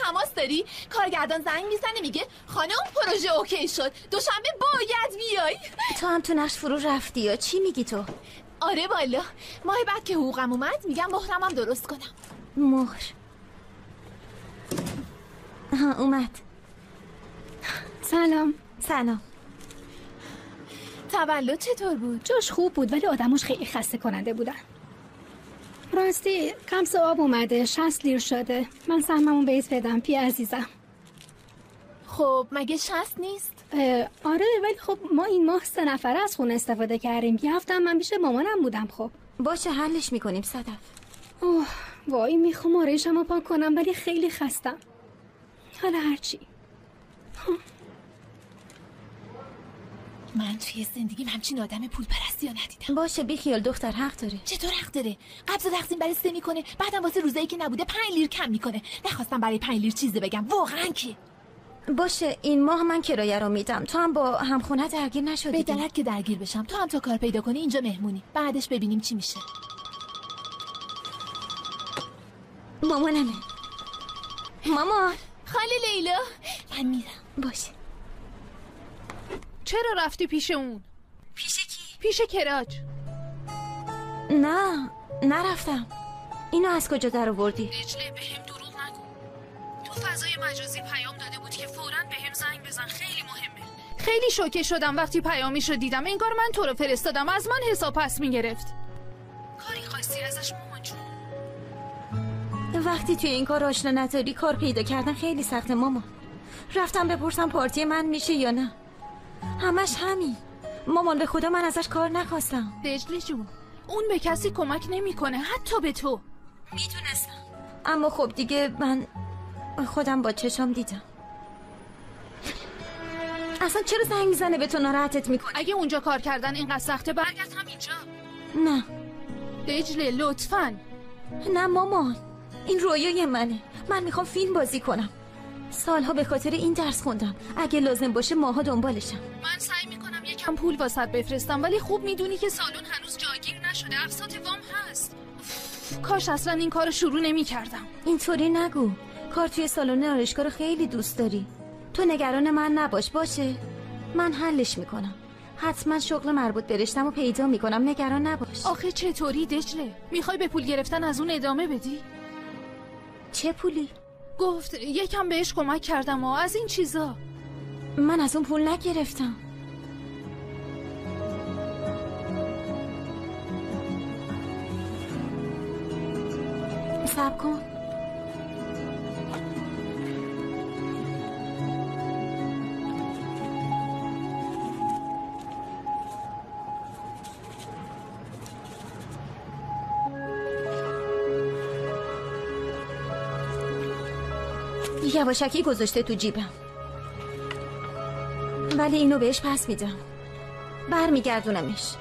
تماس داری؟ کارگردان زنگ میزنه میگه خانم پروژه اوکی شد، دوشنبه باید بیای. تو هم تو نقش فرو رفتی یا چی میگی تو؟ آره والا، ماه بعد که حقوقم اومد میگم مهرمم درست کنم. مهر؟ ها اومد. سلام. سلام. تولد چطور بود؟ جاش خوب بود ولی آدموش خیلی خسته کننده بودن. راستی کم آب اومده، 60 لیر شده. من سهممون بهت بدم پی عزیزم. خب مگه 60 نیست؟ آره ولی خب ما این ماه 3 نفره از خونه استفاده کردیم. یه هفته من پیش مامانم بودم. خب باشه حلش میکنیم صدف. اوه وای میخوام آرایشمو پاک کنم ولی خیلی خستم. حالا هرچی. من توی زندگیم همچین آدم پول پرستی ها ندیدم. باشه بیخیال دختر، حق داره. چطور حق داره؟ قبض و تقسیم برای 3 میکنه، بعدم واسه روزایی که نبوده 5 لیر کم میکنه. نخواستم برای 5 لیر چیزی بگم واقعا که. باشه این ماه من کرایه رو میدم، تو هم با همخونه درگیر نشدی. به درک که درگیر بشم، تو هم تا کار پیدا کنی اینجا مهمونی، بعدش ببینیم چی میشه. مامانمه. مامان. خاله لیلا من میرم. باشه. چرا رفتی پیش اون؟ پیش کی؟ پیش کراج. نه نرفتم. اینو از کجا در آوردی؟ دجله بهم دروغ نگو. تو فضای مجازی پیام داده بود که فوراً بهم زنگ بزن، خیلی مهمه. خیلی شوکه شدم وقتی پیامیشو دیدم، انگار من تو رو فرستادم، از من حساب پس میگرفت. کاری خواستی ازش مامان جون؟ وقتی توی این کار آشنا نداری کار پیدا کردن خیلی سخته مامان. رفتم بپرسم پارتی من میشه یا نه، همش همین. مامان به خدا من ازش کار نخواستم. دجله جون اون به کسی کمک نمیکنه، حتی به تو. میدونستم اما خب دیگه من خودم با چشام دیدم. اصلا چرا زنگ میزنه به تو، ناراحتت میکنه؟ اگه اونجا کار کردن اینقدر سخته برگرد همینجا. نه دجله لطفاً. نه مامان این رویای منه، من میخوام فیلم بازی کنم. سالها به خاطر این درس خوندم، اگه لازم باشه ماها دنبالشم. من سعی میکنم یکم پول واسط بفرستم ولی خوب میدونی که سالن هنوز جاگیر نشده، اقساط وام هست. کاش اصلا این کارو شروع نمیکردم. اینطوری نگو، کار توی سالن آرایشگاه رو خیلی دوست داری. تو نگران من نباش باشه، من حلش میکنم. حتما شغل مربوط به رشته‌مو پیدا میکنم، نگران نباش. آخه چطوری دجله؟ میخوای به پول گرفتن از اون ادامه بدی؟ چه پولی؟ گفت یکم بهش کمک کردم و از این چیزا. من از اون پول نگرفتم. صبر کن. یواشکی گذاشته تو جیبم ولی اینو بهش پس میدم، برمیگردونمش.